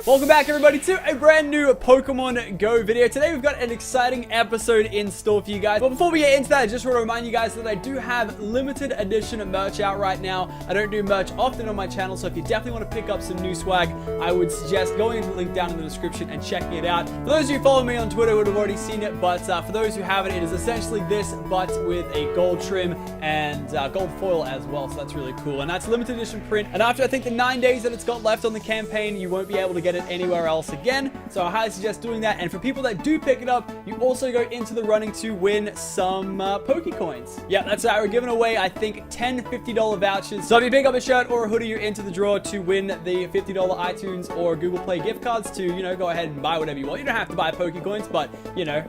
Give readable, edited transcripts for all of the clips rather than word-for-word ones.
Welcome back everybody to a brand new Pokemon Go video. Today we've got an exciting episode in store for you guys. But before we get into that, I just want to remind you guys that I do have limited edition merch out right now. I don't do merch often on my channel, so if you definitely want to pick up some new swag, I would suggest going into the link down in the description and checking it out. For those of you who follow me on Twitter would have already seen it, but for those who haven't, it is essentially this, but with a gold trim and gold foil as well, so that's really cool. And that's limited edition print, and after I think the 9 days that it's got left on the campaign, you won't be able to get it anywhere else again, so I highly suggest doing that. And for people that do pick it up, you also go into the running to win some Pokecoins. Yeah, that's right, we're giving away I think 10 $50 vouchers, so if you pick up a shirt or a hoodie, you're into the draw to win the $50 iTunes or Google Play gift cards to, you know, go ahead and buy whatever you want. You don't have to buy Pokecoins, but you know,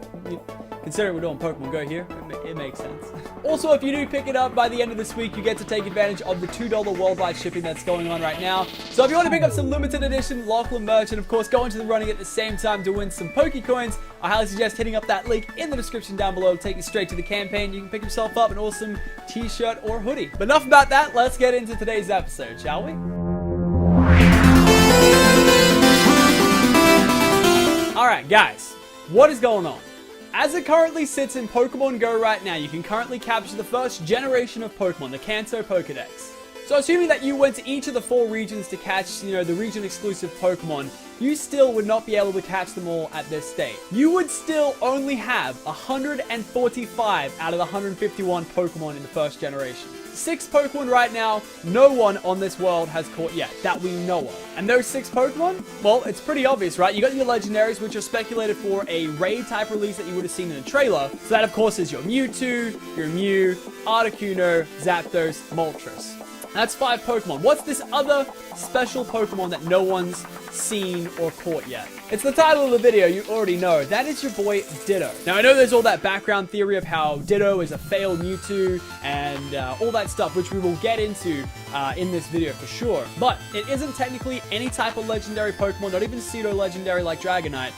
considering we're doing Pokemon Go here, it makes sense. Also, if you do pick it up by the end of this week, you get to take advantage of the $2 worldwide shipping that's going on right now. So if you want to pick up some limited edition Lachlan merch and of course go into the running at the same time to win some Pokecoins, I highly suggest hitting up that link in the description down below to take you straight to the campaign. You can pick yourself up an awesome t-shirt or hoodie. But enough about that, let's get into today's episode, shall we? Alright guys, what is going on? As it currently sits in Pokemon Go right now, you can currently capture the first generation of Pokemon, the Kanto Pokedex. So assuming that you went to each of the 4 regions to catch, you know, the region exclusive Pokemon, you still would not be able to catch them all at this state. You would still only have 145 out of the 151 Pokemon in the first generation. 6 Pokemon right now, no one on this world has caught yet, that we know of. And those 6 Pokemon? Well, it's pretty obvious, right? You got your legendaries, which are speculated for a raid type release that you would have seen in the trailer. So that, of course, is your Mewtwo, your Mew, Articuno, Zapdos, Moltres. That's 5 Pokemon. What's this other special Pokemon that no one's seen or caught yet? It's the title of the video, you already know. That is your boy Ditto. Now I know there's all that background theory of how Ditto is a failed Mewtwo and all that stuff, which we will get into in this video for sure. But it isn't technically any type of legendary Pokemon, not even pseudo-legendary like Dragonite,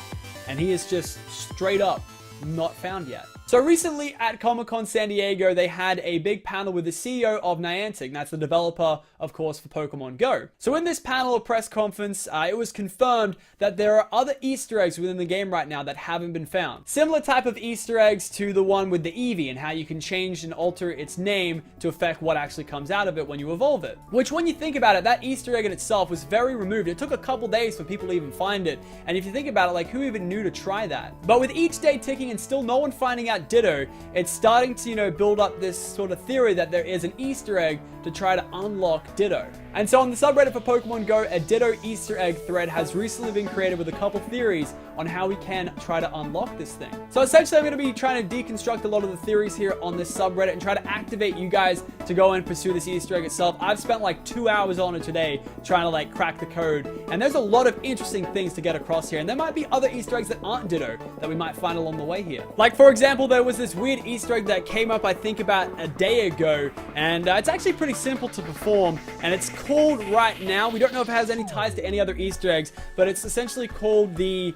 and he is just straight up not found yet. So recently at Comic-Con San Diego, they had a big panel with the CEO of Niantic. That's the developer, of course, for Pokemon Go. So in this panel or press conference, it was confirmed that there are other Easter eggs within the game right now that haven't been found. Similar type of Easter eggs to the one with the Eevee and how you can change and alter its name to affect what actually comes out of it when you evolve it. Which, when you think about it, that Easter egg in itself was very removed. It took a couple days for people to even find it. And if you think about it, like, who even knew to try that? But with each day ticking and still no one finding out Ditto, it's starting to, you know, build up this sort of theory that there is an Easter egg to try to unlock Ditto. And so on the subreddit for Pokemon Go, a Ditto Easter egg thread has recently been created with a couple theories on how we can try to unlock this thing. So essentially I'm going to be trying to deconstruct a lot of the theories here on this subreddit and try to activate you guys to go and pursue this Easter egg itself. I've spent like 2 hours on it today trying to like crack the code, and there's a lot of interesting things to get across here, and there might be other Easter eggs that aren't Ditto that we might find along the way here. Like for example, there was this weird Easter egg that came up I think about a day ago, and it's actually pretty simple to perform, and it's called right now, we don't know if it has any ties to any other Easter eggs, but it's essentially called the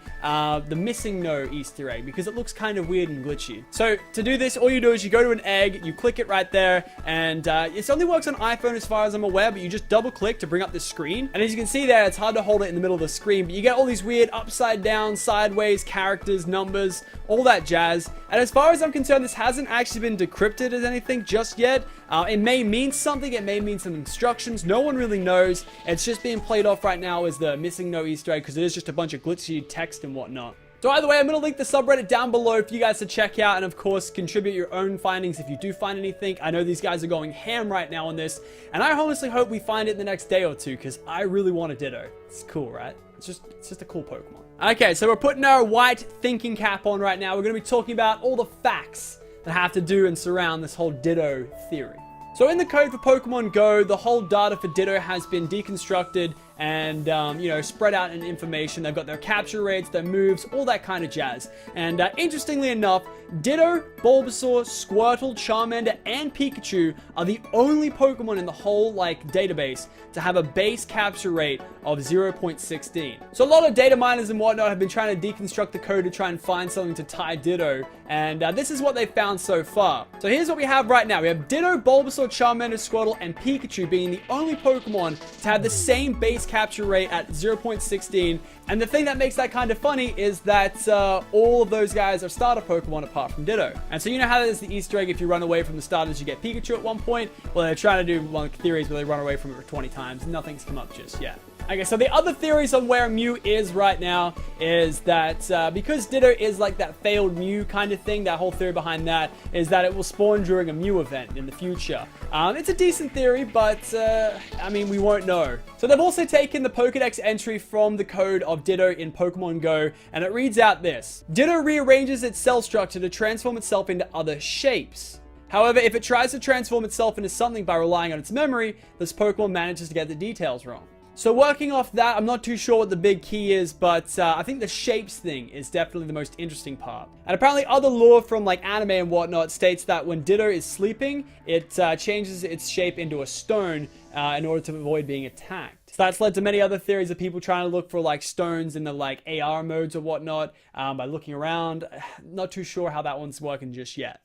missing no Easter egg because it looks kind of weird and glitchy. So to do this, all you do is you go to an egg, you click it right there, and it only works on iPhone as far as I'm aware, but you just double click to bring up the screen, and as you can see there, it's hard to hold it in the middle of the screen, but you get all these weird upside down, sideways characters, numbers, all that jazz. And as far as I'm concerned, this hasn't actually been decrypted as anything just yet. It may mean something, it may mean some instructions, no one really knows. It's just being played off right now as the missing no Easter egg because it is just a bunch of glitchy text and whatnot. So either way, I'm going to link the subreddit down below for you guys to check out and of course contribute your own findings if you do find anything. I know these guys are going ham right now on this, and I honestly hope we find it in the next day or two because I really want a Ditto. It's cool, right? It's just a cool Pokemon. Okay, so we're putting our white thinking cap on right now. We're going to be talking about all the facts that have to do and surround this whole Ditto theory. So in the code for Pokemon Go, the whole data for Ditto has been deconstructed and, you know, spread out in information. They've got their capture rates, their moves, all that kind of jazz. And interestingly enough, Ditto, Bulbasaur, Squirtle, Charmander, and Pikachu are the only Pokemon in the whole, like, database to have a base capture rate of 0.16. So a lot of data miners and whatnot have been trying to deconstruct the code to try and find something to tie Ditto, and this is what they found so far. So here's what we have right now. We have Ditto, Bulbasaur, Charmander, Squirtle, and Pikachu being the only Pokemon to have the same base best capture rate at 0.16. And the thing that makes that kind of funny is that all of those guys are starter Pokemon apart from Ditto. And so you know how there's the Easter egg, if you run away from the starters, you get Pikachu at one point? Well, they're trying to do one theories where they run away from it for 20 times. Nothing's come up just yet. Okay, so the other theories on where Mew is right now is that because Ditto is like that failed Mew kind of thing, that whole theory behind that is that it will spawn during a Mew event in the future. It's a decent theory, but I mean, we won't know. So they've also taken the Pokedex entry from the code of Ditto in Pokemon Go, and it reads out this: Ditto rearranges its cell structure to transform itself into other shapes. However, if it tries to transform itself into something by relying on its memory, this Pokemon manages to get the details wrong. So working off that, I'm not too sure what the big key is, but I think the shapes thing is definitely the most interesting part. And apparently other lore from like anime and whatnot states that when Ditto is sleeping, it changes its shape into a stone in order to avoid being attacked. So that's led to many other theories of people trying to look for like stones in the like AR modes or whatnot by looking around. Not too sure how that one's working just yet.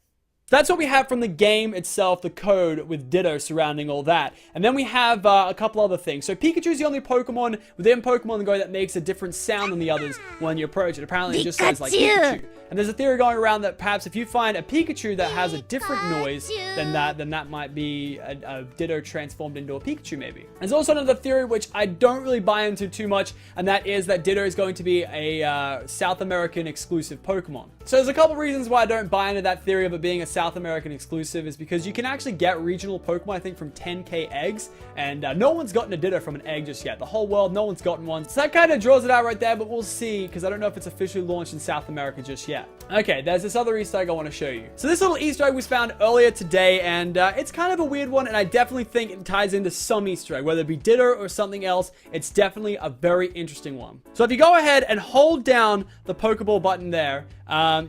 So that's what we have from the game itself, the code with Ditto surrounding all that. And then we have a couple other things. So Pikachu is the only Pokemon within Pokemon Go that makes a different sound than the others when you approach it. Apparently it just says like Pikachu. And there's a theory going around that perhaps if you find a Pikachu that has a different noise than that might be a Ditto transformed into a Pikachu maybe. There's also another theory which I don't really buy into too much, and that is that Ditto is going to be a South American exclusive Pokemon. So there's a couple reasons why I don't buy into that theory of it being a South American exclusive, is because you can actually get regional Pokemon, I think, from 10k eggs, and no one's gotten a Ditto from an egg just yet. The whole world, no one's gotten one. So that kind of draws it out right there, but we'll see, because I don't know if it's officially launched in South America just yet. Okay, there's this other Easter egg I want to show you. So this little Easter egg was found earlier today, and it's kind of a weird one, and I definitely think it ties into some Easter egg, whether it be Ditto or something else. It's definitely a very interesting one. So if you go ahead and hold down the Pokeball button there,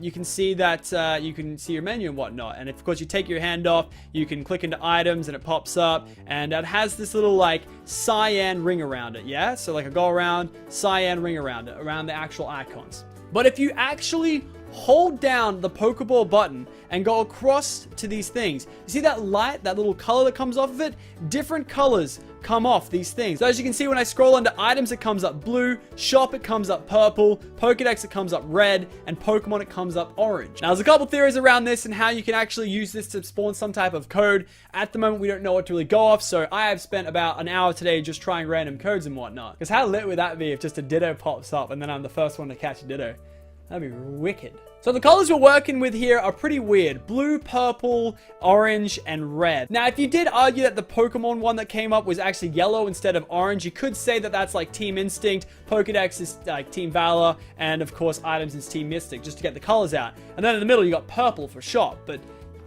you can see that you can see your menu and whatnot. And if, of course, you take your hand off, you can click into items and it pops up, and it has this little like cyan ring around it. Yeah, so like a go around cyan ring around it, around the actual icons. But if you actually hold down the Pokeball button and go across to these things, you see that light, that little color that comes off of it? Different colors come off these things. So as you can see, when I scroll into items, it comes up blue, shop, it comes up purple, Pokedex, it comes up red, and Pokemon, it comes up orange. Now, there's a couple theories around this and how you can actually use this to spawn some type of code. At the moment, we don't know what to really go off, so I have spent about an hour today just trying random codes and whatnot. Because how lit would that be if just a Ditto pops up and then I'm the first one to catch a Ditto? That'd be wicked. So the colors we're working with here are pretty weird. Blue, purple, orange, and red. Now, if you did argue that the Pokemon one that came up was actually yellow instead of orange, you could say that that's like Team Instinct, Pokedex is like Team Valor, and of course Items is Team Mystic, just to get the colors out. And then in the middle you got purple for shop, but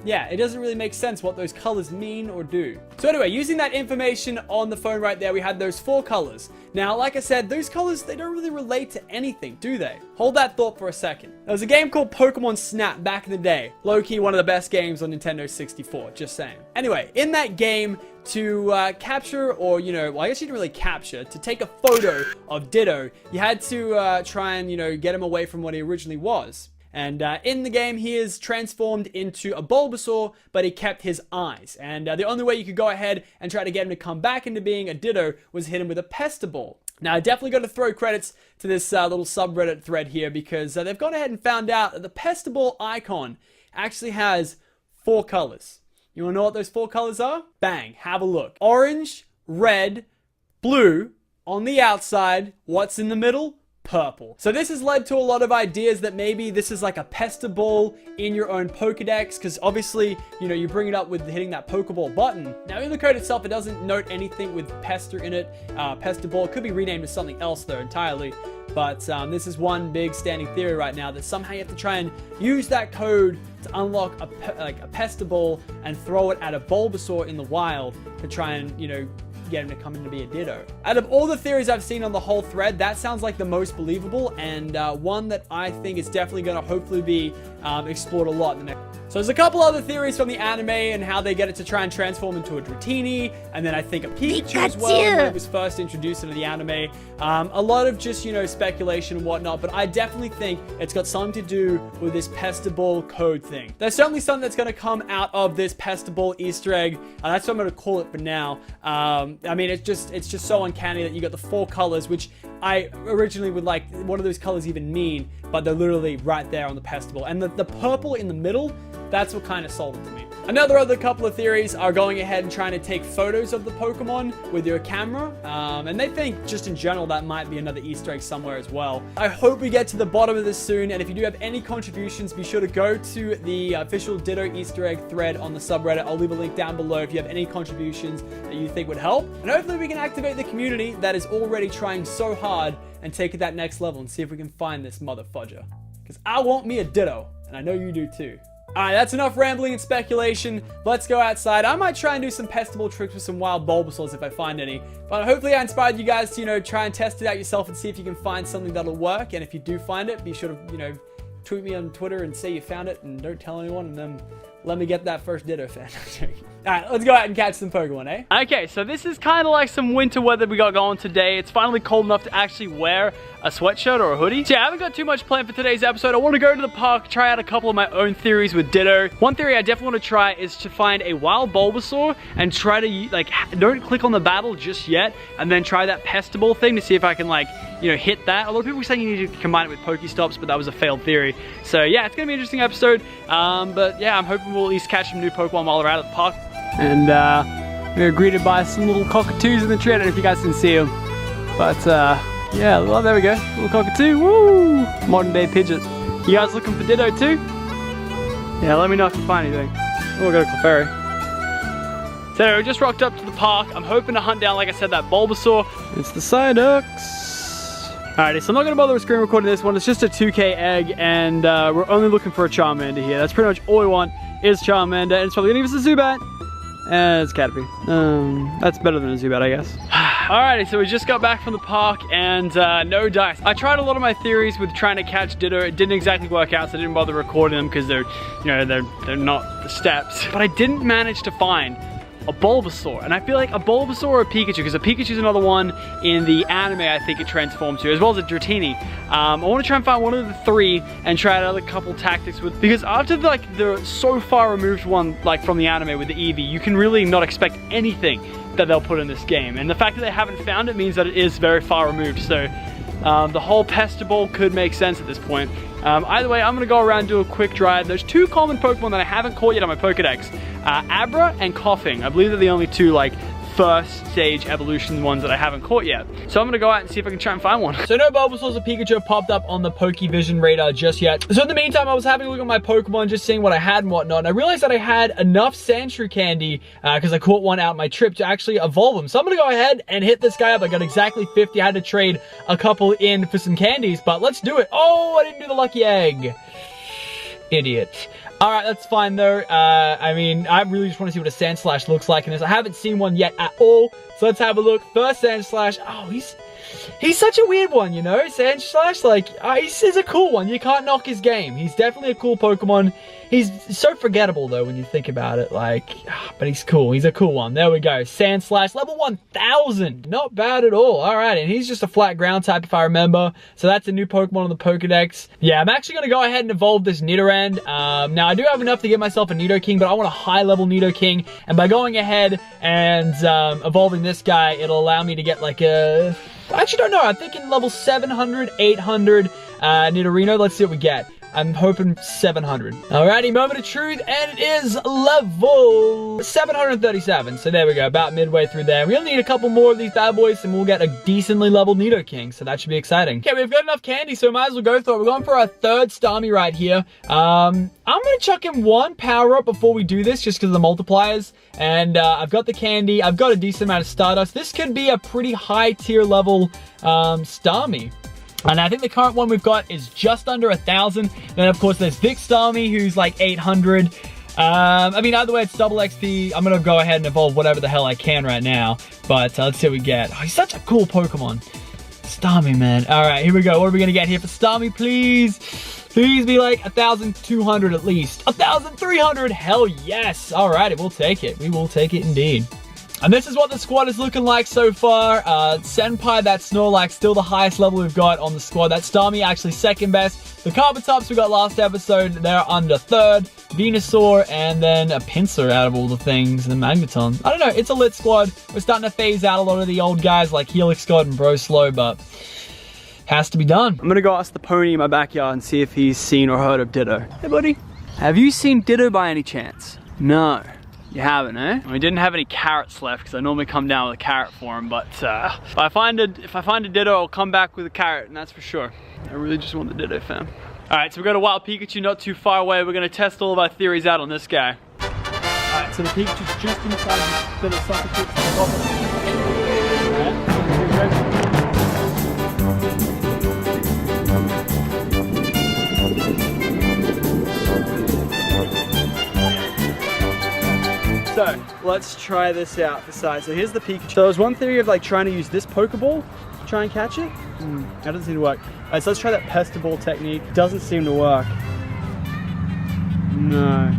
yeah, it doesn't really make sense what those colors mean or do. So anyway, using that information on the phone right there, we had those 4 colors. Now, like I said, those colors, they don't really relate to anything, do they? Hold that thought for a second. There was a game called Pokemon Snap back in the day. Low-key, one of the best games on Nintendo 64, just saying. Anyway, in that game, to capture, or, you know, well, I guess you didn't really capture, to take a photo of Ditto, you had to try and, you know, get him away from what he originally was. And in the game, he is transformed into a Bulbasaur, but he kept his eyes. And the only way you could go ahead and try to get him to come back into being a Ditto was hit him with a Pestiball. Now, I definitely got to throw credits to this little subreddit thread here, because they've gone ahead and found out that the Pestiball icon actually has 4 colors. You want to know what those 4 colors are? Bang, have a look. Orange, red, blue. On the outside, what's in the middle? Purple. So this has led to a lot of ideas that maybe this is like a Pestiball in your own Pokedex, because obviously, you know, you bring it up with hitting that Pokeball button. Now, in the code itself, it doesn't note anything with Pester in it. Pestiball could be renamed to something else, though, entirely. But this is one big standing theory right now, that somehow you have to try and use that code to unlock a Pestiball and throw it at a Bulbasaur in the wild to try and, you know, get him to come in to be a Ditto. Out of all the theories I've seen on the whole thread, that sounds like the most believable, and one that I think is definitely going to hopefully be explored a lot in the next. So there's a couple other theories from the anime and how they get it to try and transform into a Dratini, and then I think a Pikachu as well when it was first introduced into the anime. A lot of just, you know, speculation and whatnot, but I definitely think it's got something to do with this Pestiball code thing. There's certainly something that's going to come out of this Pestiball Easter egg, and that's what I'm going to call it for now. I mean, it's just so uncanny that you got the 4 colors, which I originally would like, what do those colors even mean? But they're literally right there on the Pestiball. And the purple in the middle, that's what kind of sold it to me. Other couple of theories are going ahead and trying to take photos of the Pokemon with your camera. And they think just in general that might be another Easter egg somewhere as well. I hope we get to the bottom of this soon. And if you do have any contributions, be sure to go to the official Ditto Easter egg thread on the subreddit. I'll leave a link down below if you have any contributions that you think would help. And hopefully we can activate the community that is already trying so hard and take it that next level and see if we can find this mother fudger. Because I want me a Ditto, and I know you do too. Alright, that's enough rambling and speculation. Let's go outside. I might try and do some Pestiball tricks with some wild Bulbasaurs if I find any. But hopefully I inspired you guys to, you know, try and test it out yourself and see if you can find something that'll work. And if you do find it, be sure to, you know, tweet me on Twitter and say you found it and don't tell anyone, and then let me get that first Ditto fan. Alright, let's go out and catch some Pokemon, eh? Okay, so this is kind of like some winter weather we got going today. It's finally cold enough to actually wear a sweatshirt or a hoodie. So yeah, I haven't got too much planned for today's episode. I want to go to the park, try out a couple of my own theories with Ditto. One theory I definitely want to try is to find a wild Bulbasaur and try to, like, don't click on the battle just yet, and then try that Pestiball thing to see if I can, like, you know, hit that. A lot of people were saying you need to combine it with Pokestops, but that was a failed theory. So yeah, it's going to be an interesting episode. But yeah, I'm hoping we'll at least catch some new Pokemon while we're out at the park. And we were greeted by some little cockatoos in the tree. I don't know if you guys can see them. But yeah, well, there we go. Little cockatoo. Woo! Modern day Pidgeot. You guys looking for Ditto too? Yeah, let me know if you find anything. Oh, I got a Clefairy. So anyway, we just rocked up to the park. I'm hoping to hunt down, like I said, that Bulbasaur. It's the Psyduck. Alrighty, so I'm not going to bother with screen recording this one. It's just a 2K egg, and we're only looking for a Charmander here. That's pretty much all we want is Charmander, and it's probably going to give us a Zubat. And it's Caterpie. That's better than a Zubat, I guess. Alrighty, so we just got back from the park, and no dice. I tried a lot of my theories with trying to catch Ditto. It didn't exactly work out, so I didn't bother recording them because they're, you know, they're not the steps. But I didn't manage to find a Bulbasaur, and I feel like a Bulbasaur or a Pikachu, because a Pikachu is another one in the anime I think it transforms to, as well as a Dratini. I want to try and find one of the 3 and try another couple tactics with, because after the so far removed one, like from the anime with the Eevee, you can really not expect anything that they'll put in this game, and the fact that they haven't found it means that it is very far removed. So the whole Pestiball could make sense at this point. Either way, I'm going to go around and do a quick drive. There's 2 common Pokemon that I haven't caught yet on my Pokedex. Abra and Coughing. I believe they're the only 2, like, first stage evolution ones that I haven't caught yet. So I'm gonna go out and see if I can try and find one. So no Bulbasaurs or Pikachu have popped up on the Pokevision radar just yet. So in the meantime, I was having a look at my Pokemon, just seeing what I had and whatnot, and I realized that I had enough Sandshrew candy, because I caught one out my trip, to actually evolve them. So I'm gonna go ahead and hit this guy up. I got exactly 50. I had to trade a couple in for some candies, but let's do it. Oh, I didn't do the lucky egg. Idiot. Alright, that's fine though. I mean, I really just want to see what a Sandslash looks like in this. I haven't seen one yet at all. So let's have a look. First Sandslash. Oh, he's such a weird one, you know? Sandslash, like, he's a cool one. You can't knock his game. He's definitely a cool Pokemon. He's so forgettable though when you think about it, like, but he's cool. He's a cool one. There we go. Sandslash, level 1000. Not bad at all. Alright, and he's just a flat ground type if I remember. So that's a new Pokemon on the Pokedex. Yeah, I'm actually going to go ahead and evolve this Nidoran. Now, I do have enough to get myself a Nidoking, but I want a high-level Nidoking. And by going ahead and evolving this guy, it'll allow me to get like a... I actually don't know. I'm thinking level 700, 800 Nidorino. Let's see what we get. I'm hoping 700. Alrighty, moment of truth, and it is level 737. So there we go, about midway through there. We only need a couple more of these bad boys, and we'll get a decently leveled Nidoking. So that should be exciting. Okay, we've got enough candy, so we might as well go for it. We're going for our third Starmie right here. I'm gonna chuck in one power up before we do this, just because of the multipliers. And I've got the candy. I've got a decent amount of Stardust. This could be a pretty high tier level Starmie. And I think the current one we've got is just under 1,000. Then, of course, there's Vic Starmie, who's like 800. I mean, either way, it's double XP. I'm going to go ahead and evolve whatever the hell I can right now. But let's see what we get. Oh, he's such a cool Pokemon. Starmie, man. All right, here we go. What are we going to get here for Starmie, please? Please be like 1,200 at least. 1,300, hell yes. All right, we'll take it. We will take it indeed. And this is what the squad is looking like so far. Senpai, that Snorlax, still the highest level we've got on the squad. That Starmie, actually second best. The Carbotops we got last episode, they're under third. Venusaur, and then a Pinsir out of all the things, and Magneton. I don't know, it's a lit squad. We're starting to phase out a lot of the old guys like Helix God and Broslow, but has to be done. I'm gonna go ask the pony in my backyard and see if he's seen or heard of Ditto. Hey buddy, have you seen Ditto by any chance? No. You haven't, eh? We didn't have any carrots left because I normally come down with a carrot for him, but if I find a Ditto, I'll come back with a carrot, and that's for sure. I really just want the Ditto, fam. All right, so we've got a wild Pikachu not too far away. We're gonna test all of our theories out on this guy. All right, so the Pikachu's just inside this bit of suffocate on top of So let's try this out, the size. So here's the Pikachu. So there was one theory of like trying to use this Pokeball to try and catch it. That doesn't seem to work. All right, so let's try that Pester Ball technique. Doesn't seem to work. No.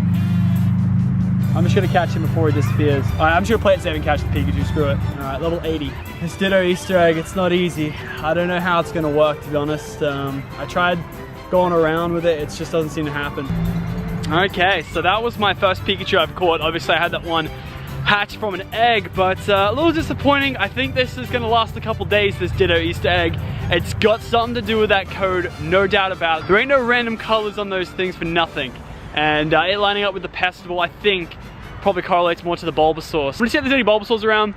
I'm just gonna catch him before he disappears. All right, I'm just gonna play it safe and catch the Pikachu, screw it. All right, level 80. This Ditto Easter egg, it's not easy. I don't know how it's gonna work, to be honest. I tried going around with it, it just doesn't seem to happen. Okay, so that was my first Pikachu I've caught. Obviously I had that one hatched from an egg, but a little disappointing. I think this is gonna last a couple days, this Ditto Easter egg. It's got something to do with that code, no doubt about it. There ain't no random colors on those things for nothing. And it lining up with the Pestival, I think, probably correlates more to the Bulbasaur. So I'm gonna see if there's any Bulbasaurs around,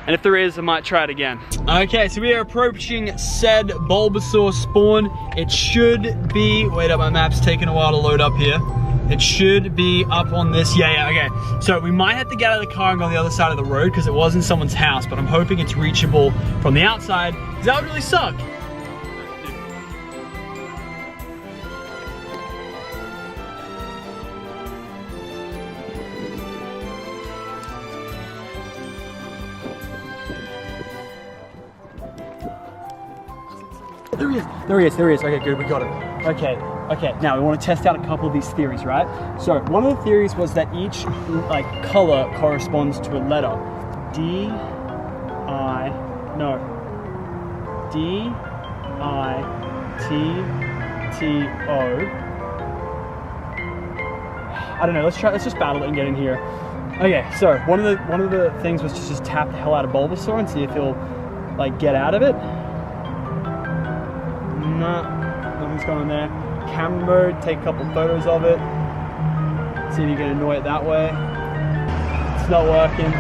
and if there is, I might try it again. Okay, so we are approaching said Bulbasaur spawn. It should be, wait up, my map's taking a while to load up here. It should be up on this, yeah, okay. So we might have to get out of the car and go on the other side of the road because it was in someone's house, but I'm hoping it's reachable from the outside, because that would really suck. There he is, okay, good, we got him. Okay, now we want to test out a couple of these theories, right? So one of the theories was that each like color corresponds to a letter. D-I-T-T-O. I don't know, let's just battle it and get in here. Okay, so one of the things was to just tap the hell out of Bulbasaur and see if he'll like get out of it. Nah, nothing's going on there. Camera mode, take a couple photos of it. See if you can annoy it that way. It's not working.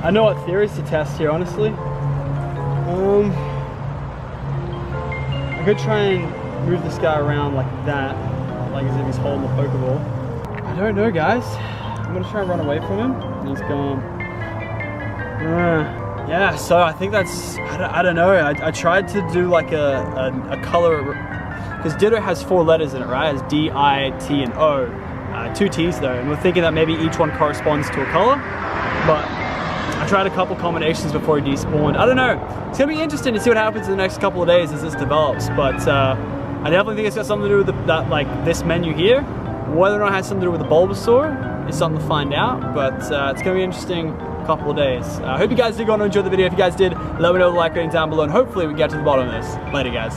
I know what theories to test here, honestly. I could try and move this guy around like that, like as if he's holding the Pokeball. I don't know, guys. I'm gonna try and run away from him, and he's gone. Yeah, so I think that's, I don't know, I tried to do like a color, because Ditto has 4 letters in it, right? It's D, I, T, and O. 2 T's though, and we're thinking that maybe each one corresponds to a color, but I tried a couple combinations before he despawned. I don't know, it's gonna be interesting to see what happens in the next couple of days as this develops, but I definitely think it's got something to do with this menu here. Whether or not it has something to do with the Bulbasaur is something to find out, but it's gonna be interesting couple of days. I hope you guys did go on to enjoy the video. If you guys did, let me know with a like rating down below, and hopefully we can get to the bottom of this. Later, guys.